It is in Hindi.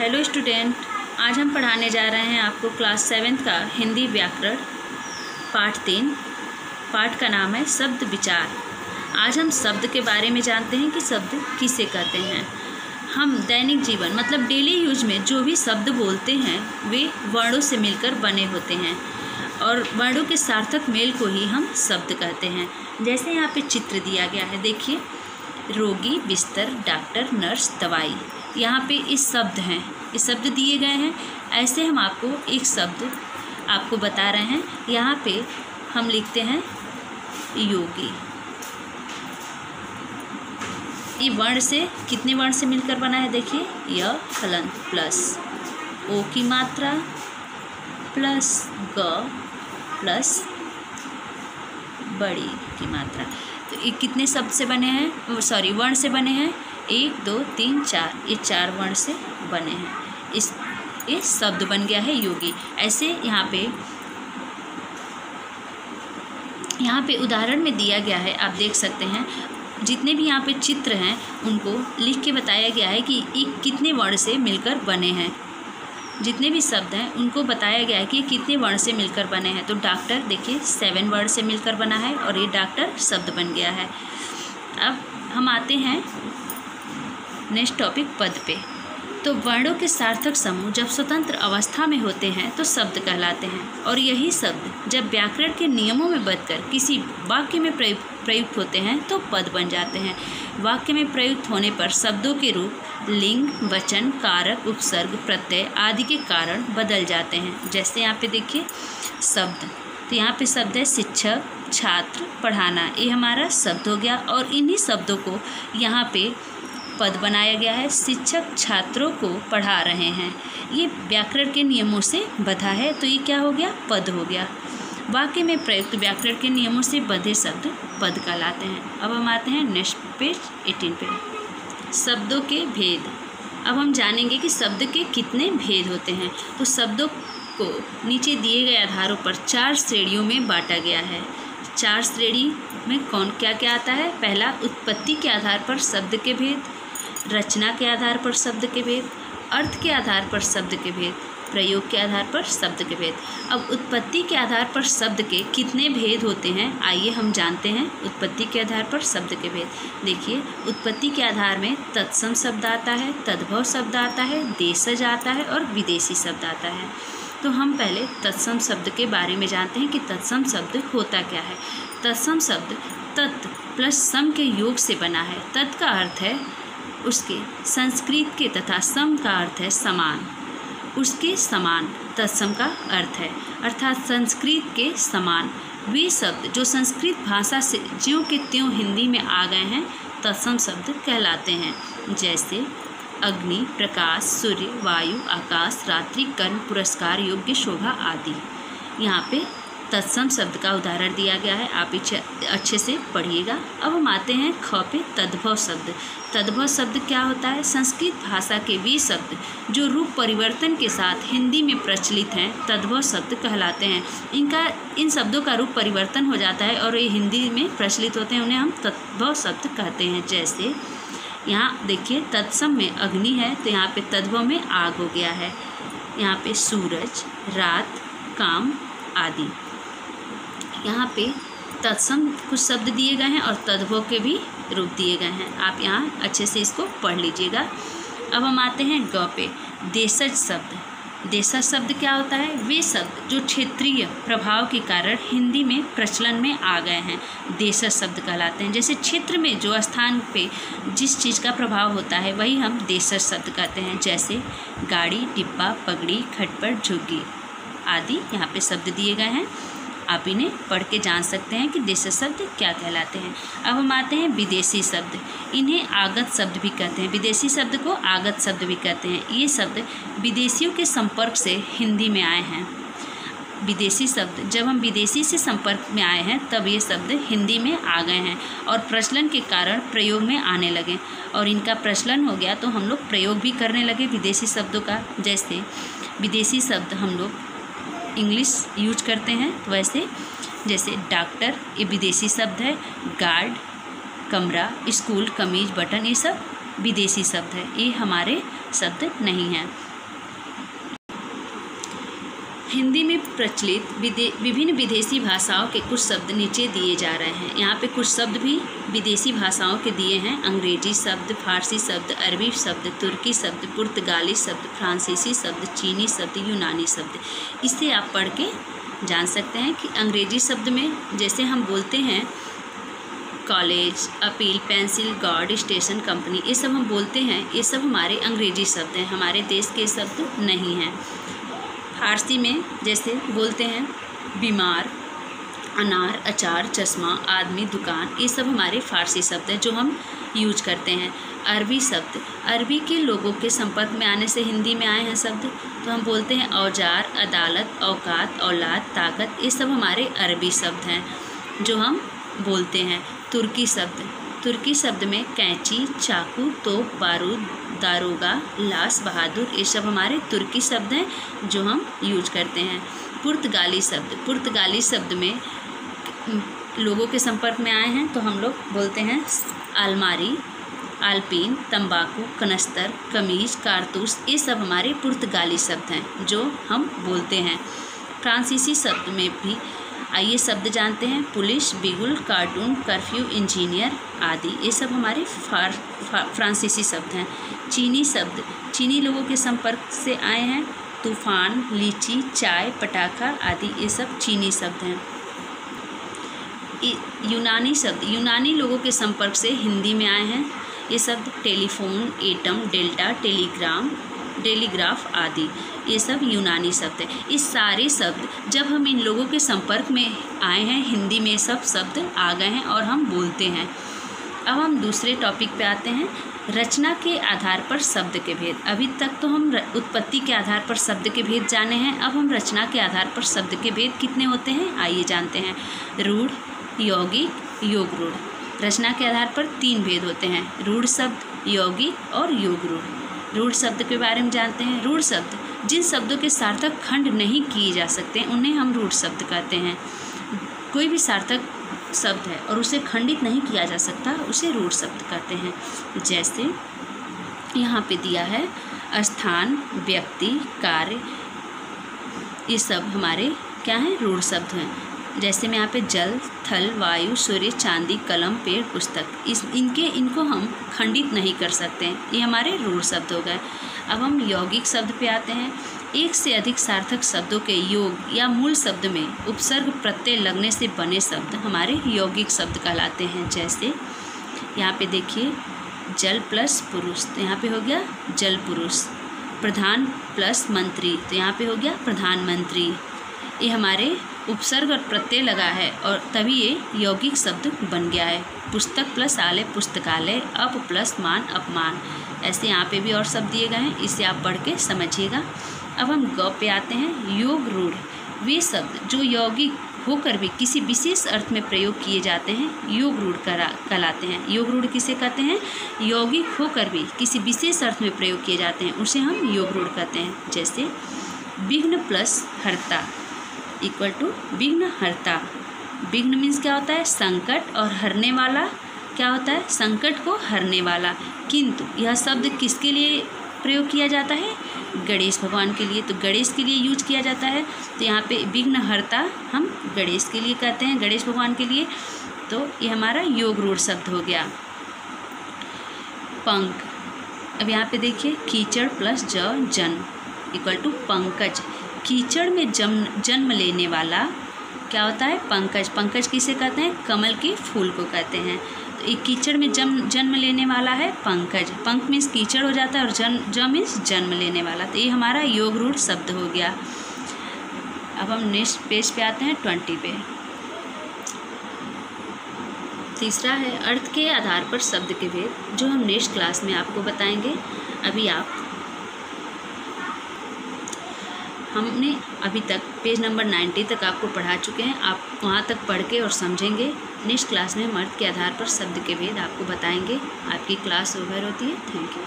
हेलो स्टूडेंट, आज हम पढ़ाने जा रहे हैं आपको क्लास 7 का हिंदी व्याकरण पाठ 3। पाठ का नाम है शब्द विचार। आज हम शब्द के बारे में जानते हैं कि शब्द किसे कहते हैं। हम दैनिक जीवन मतलब डेली यूज में जो भी शब्द बोलते हैं वे वर्णों से मिलकर बने होते हैं और वर्णों के सार्थक मेल को ही हम शब्द कहते हैं। जैसे यहाँ पे चित्र दिया गया है, देखिए, रोगी, बिस्तर, डॉक्टर, नर्स, दवाई। यहाँ पे इस शब्द हैं, इस शब्द दिए गए हैं। ऐसे हम आपको एक शब्द आपको बता रहे हैं। यहाँ पे हम लिखते हैं योगी। ये वर्ण से कितने वर्ण से मिलकर बना है, देखिए, य हलंत प्लस ओ की मात्रा प्लस ग प्लस बड़ी की मात्रा। तो ये कितने शब्द से बने हैं, वर्ण से बने हैं? 1 2 3 4, ये 4 वर्ण से बने हैं। ये शब्द बन गया है योगी। ऐसे यहाँ पे उदाहरण में दिया गया है, आप देख सकते हैं। जितने भी यहाँ पे चित्र हैं उनको लिख के बताया गया है कि ये कितने वर्ण से मिलकर बने हैं। जितने भी शब्द हैं उनको बताया गया है कि कितने वर्ण से मिलकर बने हैं। तो डॉक्टर, देखिए, 7 वर्ण से मिलकर बना है और ये डॉक्टर शब्द बन गया है। अब हम आते हैं नेक्स्ट टॉपिक, पद पे। तो वर्णों के सार्थक समूह जब स्वतंत्र अवस्था में होते हैं तो शब्द कहलाते हैं और यही शब्द जब व्याकरण के नियमों में बदकर किसी वाक्य में प्रयुक्त होते हैं तो पद बन जाते हैं। वाक्य में प्रयुक्त होने पर शब्दों के रूप लिंग, वचन, कारक, उपसर्ग, प्रत्यय आदि के कारण बदल जाते हैं। जैसे यहाँ पे देखिए शब्द, तो यहाँ पे शब्द है शिक्षक, छात्र, पढ़ाना। ये हमारा शब्द हो गया और इन्हीं शब्दों को यहाँ पे पद बनाया गया है। शिक्षक छात्रों को पढ़ा रहे हैं, ये व्याकरण के नियमों से बंधा है, तो ये क्या हो गया, पद हो गया। वाक्य में प्रयुक्त व्याकरण के नियमों से बंधे शब्द पद कहलाते हैं। अब हम आते हैं नेक्स्ट पेज 18 पे, शब्दों के भेद। अब हम जानेंगे कि शब्द के कितने भेद होते हैं। तो शब्दों को नीचे दिए गए आधारों पर 4 श्रेणियों में बांटा गया है। 4 श्रेणी में कौन क्या क्या आता है? पहला, उत्पत्ति के आधार पर शब्द के भेद, रचना के आधार पर शब्द के भेद, अर्थ के आधार पर शब्द के भेद, प्रयोग के आधार पर शब्द के भेद। अब उत्पत्ति के आधार पर शब्द के कितने भेद होते हैं, आइए हम जानते हैं उत्पत्ति के आधार पर शब्द के भेद। देखिए, उत्पत्ति के आधार में तत्सम शब्द आता है, तद्भव शब्द आता है, देशज आता है और विदेशी शब्द आता है। तो हम पहले तत्सम शब्द के बारे में जानते हैं कि तत्सम शब्द होता क्या है। तत्सम शब्द तत् प्लस सम के योग से बना है। तत् का अर्थ है उसके संस्कृत के तथा सम का अर्थ है समान, उसके समान तत्सम का अर्थ है, अर्थात संस्कृत के समान। वे शब्द जो संस्कृत भाषा से ज्यों के त्यों हिंदी में आ गए हैं तत्सम शब्द कहलाते हैं। जैसे अग्नि, प्रकाश, सूर्य, वायु, आकाश, रात्रि, कर्ण, पुरस्कार, योग्य, शोभा आदि। यहाँ पे तत्सम शब्द का उदाहरण दिया गया है, आप इसे अच्छे से पढ़िएगा। अब हम आते हैं ख पे, तद्भव शब्द। तद्भव शब्द क्या होता है? संस्कृत भाषा के वे शब्द जो रूप परिवर्तन के साथ हिंदी में प्रचलित हैं तद्भव शब्द कहलाते हैं। इन शब्दों का रूप परिवर्तन हो जाता है और ये हिंदी में प्रचलित होते हैं, उन्हें हम तद्भव शब्द कहते हैं। जैसे यहाँ देखिए, तत्सम में अग्नि है तो यहाँ पे तद्भव में आग हो गया है। यहाँ पे सूरज, रात, काम आदि। यहाँ पे तत्सम कुछ शब्द दिए गए हैं और तद्भव के भी रूप दिए गए हैं, आप यहाँ अच्छे से इसको पढ़ लीजिएगा। अब हम आते हैं ग पे, देशज शब्द। देशज शब्द क्या होता है? वे शब्द जो क्षेत्रीय प्रभाव के कारण हिंदी में प्रचलन में आ गए हैं देशज शब्द कहलाते हैं। जैसे क्षेत्र में जो स्थान पे जिस चीज़ का प्रभाव होता है वही हम देशज शब्द कहते हैं। जैसे गाड़ी, डिब्बा, पगड़ी, खटपट, झुग्गी आदि यहाँ पे शब्द दिए गए हैं, आप इन्हें पढ़ के जान सकते हैं कि देशज शब्द क्या कहलाते हैं। अब हम आते हैं विदेशी शब्द। इन्हें आगत शब्द भी कहते हैं, विदेशी शब्द को आगत शब्द भी कहते हैं। ये शब्द विदेशियों के संपर्क से हिंदी में आए हैं। विदेशी शब्द, जब हम विदेशी से संपर्क में आए हैं तब ये शब्द हिंदी में आ गए हैं और प्रचलन के कारण प्रयोग में आने लगे और इनका प्रचलन हो गया तो हम लोग प्रयोग भी करने लगे विदेशी शब्दों का। जैसे विदेशी शब्द हम लोग इंग्लिश यूज करते हैं, तो वैसे जैसे डॉक्टर ये विदेशी शब्द है, गार्ड, कमरा, स्कूल, कमीज, बटन, ये सब विदेशी शब्द है, ये हमारे शब्द नहीं हैं। हिंदी में प्रचलित विभिन्न विदेशी भाषाओं के कुछ शब्द नीचे दिए जा रहे हैं। यहाँ पे कुछ शब्द भी विदेशी भाषाओं के दिए हैं। अंग्रेजी शब्द, फारसी शब्द, अरबी शब्द, तुर्की शब्द, पुर्तगाली शब्द, फ्रांसीसी शब्द, चीनी शब्द, यूनानी शब्द। इससे आप पढ़ के जान सकते हैं कि अंग्रेजी शब्द में जैसे हम बोलते हैं college, appeal, pencil, guard, station, company, ये सब हम बोलते हैं, ये सब हमारे अंग्रेजी शब्द हैं, हमारे देश के शब्द नहीं हैं। फारसी में जैसे बोलते हैं बीमार, अनार, अचार, चश्मा, आदमी, दुकान, ये सब हमारे फारसी शब्द हैं जो हम यूज करते हैं। अरबी शब्द, अरबी के लोगों के संपर्क में आने से हिंदी में आए हैं शब्द, तो हम बोलते हैं औजार, अदालत, औकात, औलाद, ताकत, ये सब हमारे अरबी शब्द हैं जो हम बोलते हैं। तुर्की शब्द, तुर्की शब्द में कैंची, चाकू, तोप, बारूद, दारोगा, लाश, बहादुर, ये सब हमारे तुर्की शब्द हैं जो हम यूज करते हैं। पुर्तगाली शब्द, पुर्तगाली शब्द में लोगों के संपर्क में आए हैं तो हम लोग बोलते हैं अलमारी, आल्पीन, तंबाकू, कनस्तर, कमीज, कारतूस, ये सब हमारे पुर्तगाली शब्द हैं जो हम बोलते हैं। फ्रांसीसी शब्द में भी आइए शब्द जानते हैं। पुलिस, बिगुल, कार्टून, कर्फ्यू, इंजीनियर आदि, ये सब हमारे फ्रांसीसी शब्द हैं। चीनी शब्द, चीनी लोगों के संपर्क से आए हैं। तूफान, लीची, चाय, पटाखा आदि, ये सब चीनी शब्द हैं। यूनानी शब्द, यूनानी लोगों के संपर्क से हिंदी में आए हैं। ये शब्द टेलीफोन, एटम, डेल्टा, टेलीग्राफ आदि, ये सब यूनानी शब्द हैं। ये सारे शब्द जब हम इन लोगों के संपर्क में आए हैं हिंदी में सब शब्द आ गए हैं और हम बोलते हैं। अब हम दूसरे टॉपिक पे आते हैं, रचना के आधार पर शब्द के भेद। अभी तक तो हम उत्पत्ति के आधार पर शब्द के भेद जाने हैं, अब हम रचना के आधार पर शब्द के भेद कितने होते हैं आइए जानते हैं। रूढ़, यौगिक, योग रूढ़। रचना के आधार पर 3 भेद होते हैं, रूढ़ शब्द, यौगिक और योग रूढ़। रूढ़ शब्द के बारे में जानते हैं। रूढ़ शब्द जिन शब्दों के सार्थक खंड नहीं किए जा सकते उन्हें हम रूढ़ शब्द कहते हैं। कोई भी सार्थक शब्द है और उसे खंडित नहीं किया जा सकता उसे रूढ़ शब्द कहते हैं। जैसे यहाँ पे दिया है स्थान, व्यक्ति, कार्य, ये सब हमारे क्या हैं रूढ़ शब्द हैं। जैसे में यहाँ पे जल, थल, वायु, सूर्य, चांदी, कलम, पेड़, पुस्तक, इनको हम खंडित नहीं कर सकते हैं, ये हमारे रूढ़ शब्द हो गए। अब हम यौगिक शब्द पे आते हैं। एक से अधिक सार्थक शब्दों के योग या मूल शब्द में उपसर्ग प्रत्यय लगने से बने शब्द हमारे यौगिक शब्द कहलाते हैं। जैसे यहाँ पे देखिए जल प्लस पुरुष, तो यहाँ पे हो गया जल पुरुष। प्रधान प्लस मंत्री, तो यहाँ पे हो गया प्रधानमंत्री। ये हमारे उपसर्ग और प्रत्यय लगा है और तभी ये यौगिक शब्द बन गया है। पुस्तक प्लस आलय, पुस्तकालय। अप प्लस मान, अपमान। ऐसे यहाँ पे भी और शब्द दिए गए हैं, इसे आप पढ़ के समझिएगा। अब हम ग पे आते हैं। योग रूढ़, वे शब्द जो यौगिक होकर भी किसी विशेष अर्थ में प्रयोग किए जाते हैं योग रूढ़ कहलाते हैं। योग रूढ़ किसे कहते हैं? यौगिक होकर भी किसी विशेष अर्थ में प्रयोग किए जाते हैं उसे हम योग रूढ़ कहते हैं। जैसे विघ्न प्लस हर्ता इक्वल टू विघ्न हर्ता। विघ्न मीन्स क्या होता है? संकट, और हरने वाला क्या होता है? संकट को हरने वाला। किंतु यह शब्द किसके लिए प्रयोग किया जाता है? गणेश भगवान के लिए, तो गणेश के लिए यूज किया जाता है। तो यहाँ पे विघ्नहर्ता हम गणेश के लिए कहते हैं, गणेश भगवान के लिए। तो ये हमारा योग रूढ़ शब्द हो गया। पंख, अब यहाँ पे देखिए कीचड़ प्लस जन्म इक्वल टू पंकज। कीचड़ में जन्म लेने वाला क्या होता है? पंकज। पंकज किसे कहते हैं? कमल के फूल को कहते हैं। तो एक कीचड़ में जन्म लेने वाला है पंकज। पंख मीन्स कीचड़ हो जाता है और ज मीन्स जन्म लेने वाला। तो ये हमारा योग रूढ़ शब्द हो गया। अब हम नेक्स्ट पेज पे आते हैं 20 पे। तीसरा है अर्थ के आधार पर शब्द के भेद, जो हम नेक्स्ट क्लास में आपको बताएंगे। हमने अभी तक पेज नंबर 90 तक आपको पढ़ा चुके हैं। आप वहाँ तक पढ़ के और समझेंगे। नेक्स्ट क्लास में हम अर्थ के आधार पर शब्द के भेद आपको बताएंगे। आपकी क्लास ओवर होती है। Thank you.